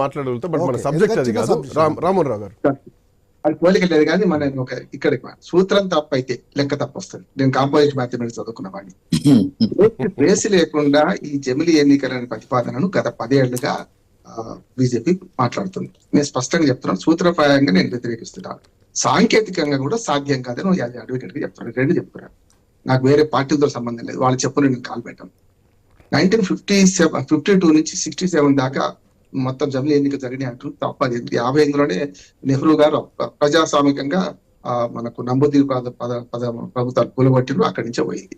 మాట్లాడగలుగుతాం. But మన subject అది కాదు. రామోహన్ రావు గారు, అది పోలిక లేదు కానీ మన ఇక్కడ సూత్రం తప్ప అయితే లెక్క తప్పు వస్తుంది. నేను కాంపోజిట్ మ్యాథమెటిక్స్ చదువుకున్న వాడిని. బేస్ లేకుండా ఈ జమిలీ ఎన్నికల ప్రతిపాదనను గత 10 ఏళ్లుగా బీజేపీ మాట్లాడుతుంది. నేను స్పష్టంగా చెప్తున్నాను, సూత్రప్రాయంగా నేను వ్యతిరేకిస్తున్నాను. సాంకేతికంగా కూడా సాధ్యం కాదని అడ్వకేట్ గా చెప్తున్నాను. 2 చెప్తున్నాను. నాకు వేరే పార్టీలతో సంబంధం లేదు. వాళ్ళు చెప్పు నేను కాల్ పెట్టాను. 1952 నుంచి 67 దాకా మొత్తం జమిలీ ఎన్నికలు జరిగినాయి అంటూ తప్పది. 55లోనే నెహ్రూ గారు ప్రజాస్వామికంగా మనకు నంబూదిరి ప్రభుత్వాలు కూలగొట్టిరు. అక్కడి నుంచే పోయింది.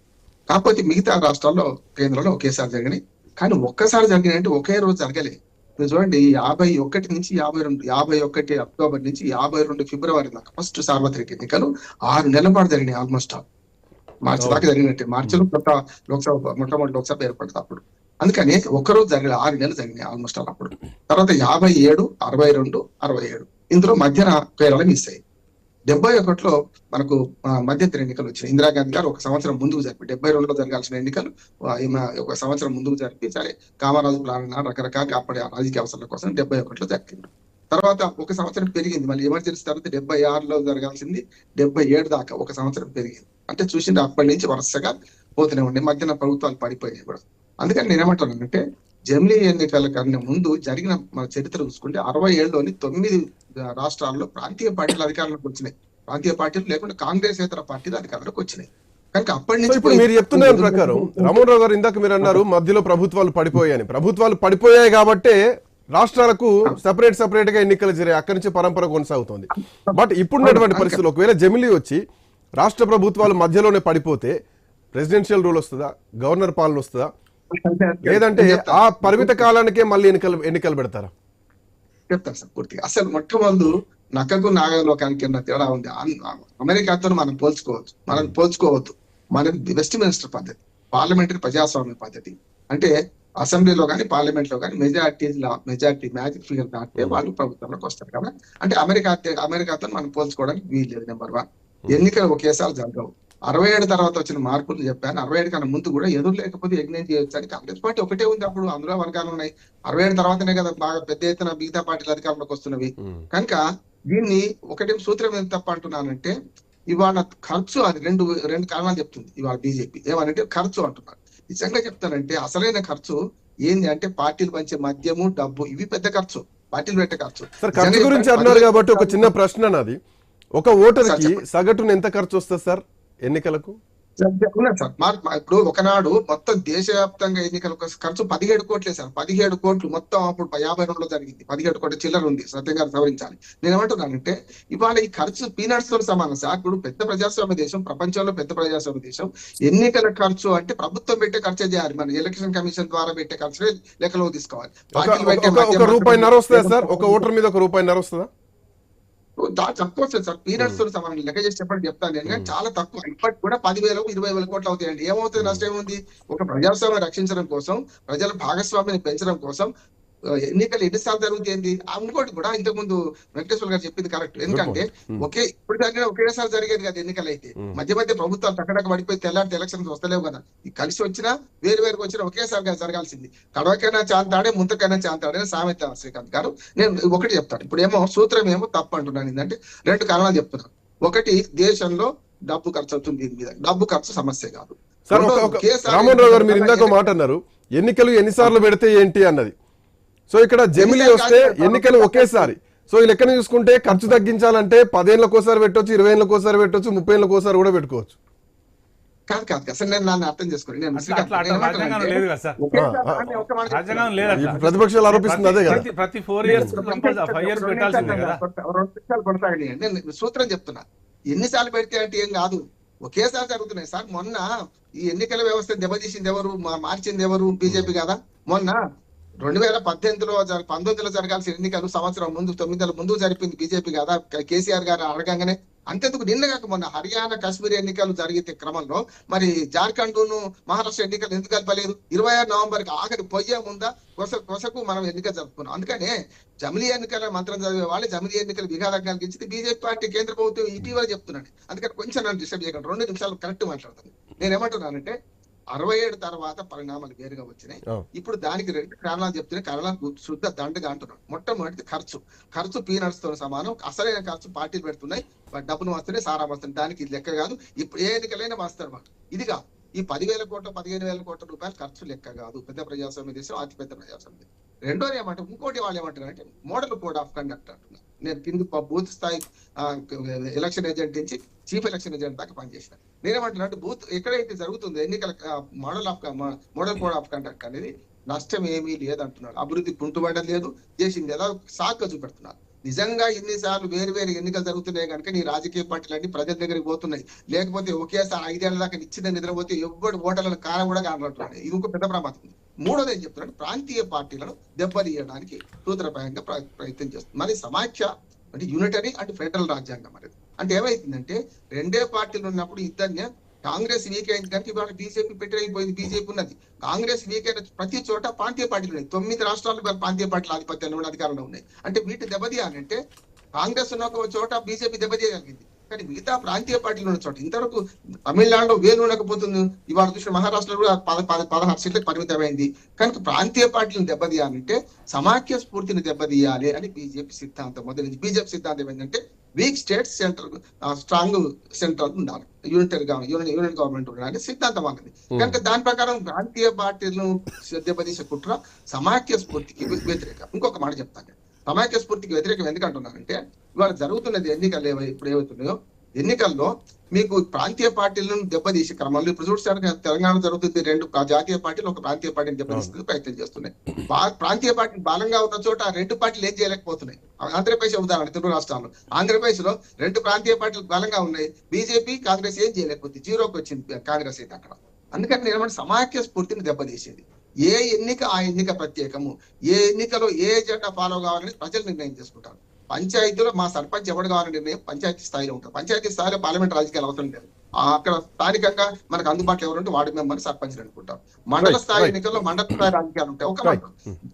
కాకపోతే మిగతా రాష్ట్రాల్లో కేంద్రంలో ఒకేసారి జరిగినాయి. కానీ ఒక్కసారి జరిగినాయంటే ఒకే రోజు జరగలేదు. మీరు చూడండి, 51 నుంచి 51 అక్టోబర్ నుంచి 52 ఫిబ్రవరి దాకా ఫస్ట్ సార్వత్రిక ఎన్నికలు 6 నెలల పాటు జరిగినాయి. ఆల్మోస్ట్ మార్చి దాకా జరిగినట్టే. మార్చిలో కొత్త లోక్సభ మొట్టమొదటి లోక్సభ ఏర్పడింది అప్పుడు. అందుకని ఒక్కరోజు జరిగిన 6 నెలలు జరిగినాయి ఆల్మోస్ట్ అప్పుడు. తర్వాత 57, 62, 67 ఇందులో మధ్యన కేరళ మిస్ అయ్యి 71లో మనకు మధ్యంతర ఎన్నికలు వచ్చినాయి. ఇందిరాగాంధీ గారు 1 సంవత్సరం ముందుకు జరిపి 72లో జరగాల్సిన ఎన్నికలు 1 సంవత్సరం ముందుకు జరిపి సరే కామరాజు ప్లాన్ రకరకాల అప్పటి రాజకీయ అవసరాల కోసం 71లో జరిగింది. తర్వాత 1 సంవత్సరం పెరిగింది. మళ్ళీ ఎమర్జెన్సీ తర్వాత 76లో జరగాల్సింది 77 దాకా 1 సంవత్సరం పెరిగింది. అంటే చూసింది అప్పటి నుంచి వరుసగా పోతూనే ఉండే. మధ్యన ప్రభుత్వాలు పడిపోయినాయి కూడా. అందుకని నేనేమంటానంటే జమిలీ ఎన్నికల కన్నా ముందు జరిగిన మన చరిత్ర చూసుకుంటే 67లోని 9 రాష్ట్రాల్లో ప్రాంతీయ పార్టీలు అధికారంలోకి వచ్చినాయి. ప్రాంతీయ పార్టీలు లేకుండా కాంగ్రెసేతర పార్టీలు అధికారంలోకి వచ్చినాయి. కనుక అప్పటి నుంచి ఇప్పుడు మీరు చెప్తున్న ప్రకారం రామోహన్ రావు గారు, ఇందాక మీరు అన్నారు మధ్యలో ప్రభుత్వాలు పడిపోయాయని. ప్రభుత్వాలు పడిపోయాయి కాబట్టే రాష్ట్రాలకు సపరేట్ గా ఎన్నికలు జరిగాయి. అక్కడి నుంచి పరంపర కొనసాగుతోంది. బట్ ఇప్పుడున్నటువంటి పరిస్థితులు ఒకవేళ జమిలీ వచ్చి రాష్ట్ర ప్రభుత్వాలు మధ్యలోనే పడిపోతే ప్రెసిడెన్షియల్ రూల్ వస్తుందా, గవర్నర్ పాలన వస్తుందా, లేదంటే ఆ పరిమిత కాలానికే మళ్ళీ ఎన్నికలు పెడతారా? చెప్తాను సార్ పూర్తిగా. అసలు మొట్టమొదలు నక్కకు నాగలోకానికి ఉన్న తేడా ఉంది. అమెరికాతో మనం పోల్చుకోవద్దు. మనది వెస్ట్ మినిస్టర్ పద్ధతి, పార్లమెంటరీ ప్రజాస్వామ్య పద్ధతి. అంటే అసెంబ్లీలో కానీ పార్లమెంట్ లో కానీ మెజారిటీ మ్యాజిక్ ఫిగర్ దాటితే వాళ్ళు ప్రభుత్వంలోకి వస్తారు కదా. అంటే అమెరికాతో మనం పోల్చుకోవడానికి వీల్లేదు. నెంబర్ 1, ఎన్నికలు ఒకేసారి జరగవు. 67 తర్వాత వచ్చిన మార్పులు చెప్పాను. 67 కన్నా ముందు కూడా ఎదురు లేకపోతే యజ్ఞం చేయొచ్చు అని కాంగ్రెస్ పార్టీ ఒకటే ఉంది. అప్పుడు అందులో వర్గాలు ఉన్నాయి. 67 తర్వాతనే కదా బాగా పెద్ద ఎత్తున మిగతా పార్టీలు అధికారంలోకి వస్తున్నవి. కనుక దీన్ని ఒకటి సూత్రం ఎంత తప్ప అంటున్నానంటే, ఇవాళ ఖర్చు అది రెండు కారణాలు చెప్తుంది. ఇవాళ బీజేపీ ఏమనంటే ఖర్చు అంటున్నారు. నిజంగా చెప్తానంటే అసలైన ఖర్చు ఏంది అంటే పార్టీలు పంచే మద్యము, డబ్బు, ఇవి పెద్ద ఖర్చు. పార్టీలు పెట్టే ఖర్చు. ఖర్చు గురించి అన్నారు కాబట్టి ఒక చిన్న ప్రశ్న నాది. ఒక ఓటర్కి సగటున ఎంత ఖర్చు వస్తుంది సార్ ఎన్నికలకు? ఇప్పుడు ఒకనాడు మొత్తం దేశవ్యాప్తంగా ఎన్నికల ఖర్చు 17 కోట్లే సార్. 17 కోట్లు మొత్తం అప్పుడు 52లో జరిగింది. 17 కోట్ల చిల్లర ఉంది. సత్యం గారు సవరించాలి. నేను ఏమంటున్నానంటే ఇవాళ ఈ ఖర్చు పీనట్స్ తో సమానం సార్. ఇప్పుడు పెద్ద ప్రజాస్వామ్య దేశం, ప్రపంచంలో పెద్ద ప్రజాస్వామ్య దేశం, ఎన్నికల ఖర్చు అంటే ప్రభుత్వం పెట్టే ఖర్చే చేయాలి. మన ఎలక్షన్ కమిషన్ ద్వారా పెట్టే ఖర్చు లెక్కలో తీసుకోవాలి. ₹1.5 వస్తుందా సార్? ఒక ఓటర్ మీద ₹1.5 వస్తుందా? తక్కువ వస్తుంది సార్. పీరియడ్స్ తో సమానం. లెక్క చేసి చెప్పండి చెప్తాను నేను, కానీ చాలా తక్కువ. ఇప్పటికి కూడా 10,000, 20,000 కోట్లు అవుతాయండి. ఏమవుతుంది? నష్టం ఏముంది? ఒక ప్రజాస్వామ్యం రక్షించడం కోసం, ప్రజల భాగస్వామ్యాన్ని పెంచడం కోసం ఎన్నికలు ఎన్నిసార్లు జరుగుతుంది. ఇంకోటి కూడా ఇంతకుముందు వెంకటేశ్వర గారు చెప్పింది కరెక్ట్. ఎందుకంటే ఇప్పుడు జరిగిన ఒకేసారి జరిగేది కదా ఎన్నికలు. అయితే మధ్య ప్రభుత్వాలు టక్కడక్క పడిపోయి తెల్లారితే ఎలక్షన్స్ వస్తలేవు కదా. కలిసి వచ్చినా వేరువేరుగా వచ్చినా ఒకేసారి జరగాల్సింది. కడవకైనా చాంతాడే, ముంతకైనా చాంతాడే సామెత శ్రీకాంత్ గారు. నేను ఒకటి చెప్తాను. ఇప్పుడు ఏమో సూత్రం ఏమో తప్పు అంటున్నాను. ఏంటంటే 2 కారణాలు చెప్తున్నాను. ఒకటి, దేశంలో డబ్బు ఖర్చు అవుతుంది. దీని మీద డబ్బు ఖర్చు సమస్య కాదు. రామోహన్ రావు గారు, మీరు ఇందాక మాట అన్నారు ఎన్నికలు ఎన్నిసార్లు పెడితే ఏంటి అన్నది. సో ఇక్కడ జమిలీ వస్తే ఎన్నికలు ఒకేసారి. సో ఈ లెక్కన చూసుకుంటే ఖర్చు తగ్గించాలంటే 10 ఏళ్ళకోసారి పెట్టొచ్చు, 20 ఏళ్ళకోసారి పెట్టొచ్చు, 30 ఏళ్ళకోసారి కూడా పెట్టుకోవచ్చు. కాదు అసలు నేను నన్ను అర్థం చేసుకోండి. ప్రతిపక్షాలు ఆరోపిస్తుంది అదే కదా. ప్రతి 4 years 5 years పెట్టాల్సిందే కదా. 2 నిమిషాలు కొనసాగండి. నేను సూత్రం చెప్తున్నా. ఎన్నిసార్లు పెడితే అంటే ఏం కాదు, ఒకేసారి జరుగుతున్నాయి సార్. మొన్న ఈ ఎన్నికల వ్యవస్థ దెబ్బతీసింది ఎవరు, మార్చింది ఎవరు? బీజేపీ కదా. మొన్న 2019లో జరగాల్సిన ఎన్నికలు సంవత్సరం ముందు 9 నెలల ముందు జరిపింది బీజేపీ కదా. కేసీఆర్ గారు అడగంగానే. అంతెందుకు నిన్న కాక మొన్న హర్యానా, కాశ్మీర్ ఎన్నికలు జరిగే క్రమంలో మరి జార్ఖండ్, మహారాష్ట్ర ఎన్నికలు ఎందుకు కలపలేదు? 26 నవంబర్కి ఆఖరి పొయ్యే ముందా కొసకు మనం ఎన్నికలు జరుపుకున్నాం. అందుకనే జమిలీ ఎన్నికల మంత్రం చదివే వాళ్ళు జమిలీ ఎన్నికలు విఘాతం కలిగించింది బీజేపీ పార్టీ కేంద్ర ప్రభుత్వం ఇటీవల చెప్తున్నాను. అందుకని కొంచెం నన్ను డిస్టర్బ్ చేయకండి. 2 నిమిషాలు కరెక్ట్ మాట్లాడతాను. నేను ఏమంటున్నానంటే 67 తర్వాత పరిణామాలు వేరుగా వచ్చినాయి. ఆ. ఇప్పుడు దానికి 2 కారణాలు చెప్తున్నాయి. కారణాలు శుద్ధ దండగా అంటున్నాడు. మొట్టమొదటి ఖర్చు పీనట్స్ తో సమానం. అసలైన ఖర్చు పార్టీలు పెడుతున్నాయి, డబ్బును వస్తున్నాయి, సారా వస్తున్నాయి. దానికి ఇది లెక్క కాదు. ఇప్పుడు ఏ ఎన్నికలైనా వస్తారు మాట. ఇదిగా ఈ 10,000 కోట్ల 15,000 కోట్ల రూపాయలు ఖర్చు లెక్క కాదు. పెద్ద ప్రజాస్వామ్య దేశం, అతి పెద్ద ప్రజాస్వామ్యం. రెండోది ఏమంటారు, ఇంకోటి వాళ్ళు ఏమంటారు అంటే మోడల్ కోడ్ ఆఫ్ కండక్ట్ అంటున్నారు. నేను కింది బూత్ స్థాయి ఎలక్షన్ ఏజెంట్ నుంచి చీఫ్ ఎలక్షన్ ఏజెంట్ దాకా పనిచేసిన. నేనేమంటున్నా అంటే బూత్ ఎక్కడైతే జరుగుతుందో ఎన్నికల మోడల్ కోడ్ ఆఫ్ కండక్ట్ అనేది నష్టం ఏమీ లేదంటున్నారు. అభివృద్ధి కుంటుపడడం లేదు, చేసింది ఏదో సాగ్గా చూపెడుతున్నారు. నిజంగా ఇన్నిసార్లు వేరు వేరు ఎన్నికలు జరుగుతున్నాయి కనుక నీ రాజకీయ పార్టీలన్నీ ప్రజల దగ్గరికి పోతున్నాయి. లేకపోతే ఒకేసారి 5 ఏళ్ల దాకా నిశ్చిత నిద్రపోతే ఎవ్వడు ఓటర్లను కారం కూడా కానట్టు. ఇది ఒక పెద్ద ప్రమాదం. మూడోది ఏం చెప్తున్నాడు, ప్రాంతీయ పార్టీలను దెబ్బతీయడానికి సూత్రప్రాయంగా ప్రయత్నం చేస్తుంది. మరి సమాఖ్య అంటే యూనిటరీ అండ్ ఫెడరల్ రాజ్యాంగం అనేది అంటే ఏమైతుందంటే 2 పార్టీలు ఉన్నప్పుడు ఇద్దరిని కాంగ్రెస్ వీక్ అయింది కనుక ఇవాళ బీజేపీ పెట్టిపోయింది. బీజేపీ ఉన్నది. కాంగ్రెస్ వీక్ అయిన ప్రతి చోట ప్రాంతీయ పార్టీలు ఉన్నాయి. 9 రాష్ట్రాలు ప్రాంతీయ పార్టీల ఆధిపత్యంలో అధికారంలో ఉన్నాయి. అంటే వీటి దెబ్బతీయాలంటే కాంగ్రెస్ ఉన్న ఒక చోట బీజేపీ దెబ్బతీయగలిగింది. కానీ మిగతా ప్రాంతీయ పార్టీలు ఉన్న చోట ఇంతవరకు తమిళనాడులో వేలు ఉండకపోతుంది. ఇవాళ చూసిన మహారాష్ట్రలో కూడా 16 సీట్లకు పరిమితమైంది. కనుక ప్రాంతీయ పార్టీలను దెబ్బతీయాలంటే సమాఖ్య స్ఫూర్తిని దెబ్బతీయాలి అని బీజేపీ సిద్ధాంతం. మొదటి బీజేపీ సిద్ధాంతం ఏంటంటే week states central strong central ఉండాలి, యూనియన్ గవర్నమెంట్ ఉండాలి సిద్ధాంతం అన్నది. కనుక దాని ప్రకారం ప్రాంతీయ పార్టీలను దెబ్బతీసే కుట్ర సమాఖ్య స్ఫూర్తికి వ్యతిరేకం. ఇంకొక మాట చెప్తాను, సమాఖ్య స్ఫూర్తికి వ్యతిరేకం ఎందుకంటున్నానంటే ఇవాళ జరుగుతున్నది ఎన్నికలు ఇప్పుడు ఏమవుతున్నాయో ఎన్నికల్లో మీకు ప్రాంతీయ పార్టీలను దెబ్బతీసే క్రమంలో ఇప్పుడు చూస్తే తెలంగాణ జరుగుతుంది. 2 జాతీయ పార్టీలు ఒక ప్రాంతీయ పార్టీని దెబ్బతీసే ప్రయత్నం చేస్తున్నాయి. ప్రాంతీయ పార్టీ బలంగా ఉన్న చోట 2 పార్టీలు ఏం చేయలేకపోతున్నాయి. ఆంధ్రప్రదేశ్ ఉదాహరణ, తెలుగు రాష్ట్రాల్లో ఆంధ్రప్రదేశ్ లో 2 ప్రాంతీయ పార్టీలు బలంగా ఉన్నాయి. బీజేపీ కాంగ్రెస్ ఏం చేయలేకపోతే 0కి వచ్చింది కాంగ్రెస్ అయితే అక్కడ. అందుకని నేను సమాఖ్య స్ఫూర్తిని దెబ్బతీసేది. ఏ ఎన్నిక ఆ ఎన్నిక ప్రత్యేకము, ఏ ఎన్నికలో ఏ ఎజెండా ఫాలో కావాలని ప్రజలు నిర్ణయం చేసుకుంటారు. పంచాయతీలో మా సర్పంచ్ ఎవరు కావాలని నిర్ణయం పంచాయతీ స్థాయిలో ఉంటుంది. పంచాయతీ స్థాయిలో పార్లమెంట్ రాజకీయాలు అవసరం లేదు. అక్కడ స్థానికంగా మనకు అందుబాటులో ఎవరుంటే వార్డు మెంబర్ సర్పంచ్ అనుకుంటారు. మండల స్థాయి ఎన్నికల్లో మండల స్థాయి రాజకీయాలు ఉంటాయి. ఒక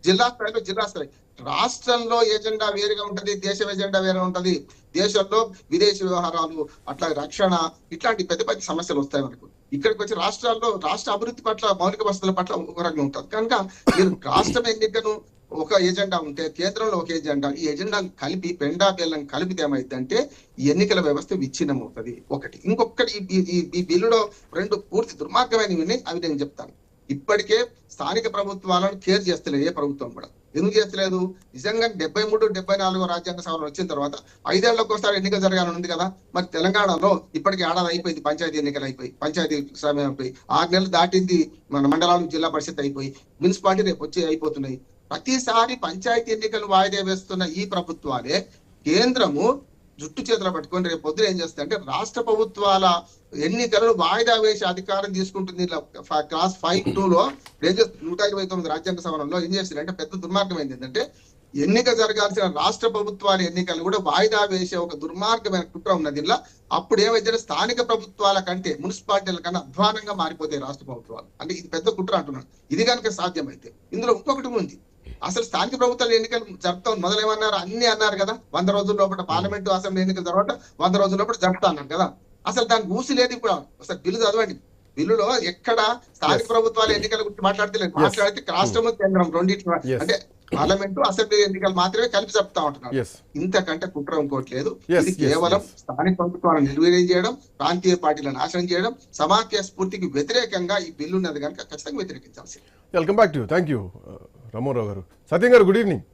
జిల్లా స్థాయిలో జిల్లా స్థాయి. రాష్ట్రంలో ఎజెండా వేరుగా ఉంటది, దేశం ఎజెండా వేరే ఉంటది. దేశంలో విదేశీ వ్యవహారాలు, అట్లా రక్షణ, ఇట్లాంటి పెద్ద పెద్ద సమస్యలు వస్తాయి మనకు. ఇక్కడికి వచ్చి రాష్ట్రాల్లో రాష్ట్ర అభివృద్ధి పట్ల, మౌలిక వసతుల పట్ల ఒక రకంగా ఉంటుంది. కనుక మీరు రాష్ట్రం ఎన్నికను ఒక ఎజెండా ఉంటే కేంద్రంలో ఒక ఎజెండా, ఈ ఎజెండా కలిపి పెండా బెల్లం కలిపితే ఏమైందంటే ఎన్నికల వ్యవస్థ విచ్ఛిన్నం అవుతుంది. ఒకటి. ఇంకొకటి ఈ బిల్లులో 2 పూర్తి దుర్మార్గమైనవి ఉన్నాయి. అవి నేను చెప్తాను. ఇప్పటికే స్థానిక ప్రభుత్వాలను కేర్ చేస్తలేదు ఏ ప్రభుత్వం కూడా. ఎందుకు చేస్తలేదు? నిజంగా 73, 74 రాజ్యాంగ సవరణ వచ్చిన తర్వాత 5 ఏళ్లకు ఒకసారి ఎన్నికలు జరగాలని ఉంది కదా. మరి తెలంగాణలో ఇప్పటికి ఏడాది అయిపోయింది, పంచాయతీ ఎన్నికలు అయిపోయి, పంచాయతీ సమయం అయిపోయి 6 నెలలు దాటింది. మన మండలాలకు జిల్లా పరిషత్ అయిపోయి, మున్సిపాలిటీ రేపు వచ్చి అయిపోతున్నాయి. ప్రతిసారి పంచాయతీ ఎన్నికలు వాయిదా వేస్తున్న ఈ ప్రభుత్వాలే కేంద్రము జుట్టు చేతులు పట్టుకొని రేపు పొద్దున ఏం చేస్తుంది అంటే రాష్ట్ర ప్రభుత్వాల ఎన్నికలను వాయిదా వేసే అధికారం తీసుకుంటుంది. క్లాస్ 5(2) 129 రాజ్యాంగ సవరణలో ఏం చేస్తుంది అంటే పెద్ద దుర్మార్గం ఏంటంటే ఎన్నిక జరగాల్సిన రాష్ట్ర ప్రభుత్వాల ఎన్నికలు కూడా వాయిదా వేసే ఒక దుర్మార్గమైన కుట్ర ఉన్నది. ఇలా అప్పుడు ఏమైతే స్థానిక ప్రభుత్వాల కంటే మున్సిపాలిటీల కన్నా అధ్వానంగా మారిపోతాయి రాష్ట్ర ప్రభుత్వాలు. అంటే ఇది పెద్ద కుట్ర అంటున్నాను. ఇది కనుక సాధ్యమైతే ఇందులో ఇంకొకటి ఉంది. అసలు స్థానిక ప్రభుత్వాల ఎన్నికలు జరుపుతాం మొదలేమన్నారు, అన్ని అన్నారు కదా. 100 రోజుల లోపల పార్లమెంటు అసెంబ్లీ ఎన్నికల తర్వాత 100 రోజుల లోపల జరుపుతా అన్నారు కదా. అసలు దానికి ఊసి లేదు. ఇప్పుడు అసలు బిల్లు చదవండి. బిల్లులో ఎక్కడ స్థానిక ప్రభుత్వాల ఎన్నికల గురించి మాట్లాడితే రాష్ట్రము కేంద్రం రెండింటి అంటే పార్లమెంటు అసెంబ్లీ ఎన్నికలు మాత్రమే కలిపి చెప్తా ఉంటున్నారు. ఇంతకంటే కుట్ర ఇంకోటి లేదు. ఇది కేవలం స్థానిక ప్రభుత్వాలను నిర్వీర్యం చేయడం, ప్రాంతీయ పార్టీలను నాశనం చేయడం, సమాఖ్య స్ఫూర్తికి వ్యతిరేకంగా ఈ బిల్లు ఉన్నది కనుక ఖచ్చితంగా వ్యతిరేకించాల్సింది. Welcome back to you. Thank you Rama Rao గారు. సత్యం గారు, గుడ్ ఈవినింగ్.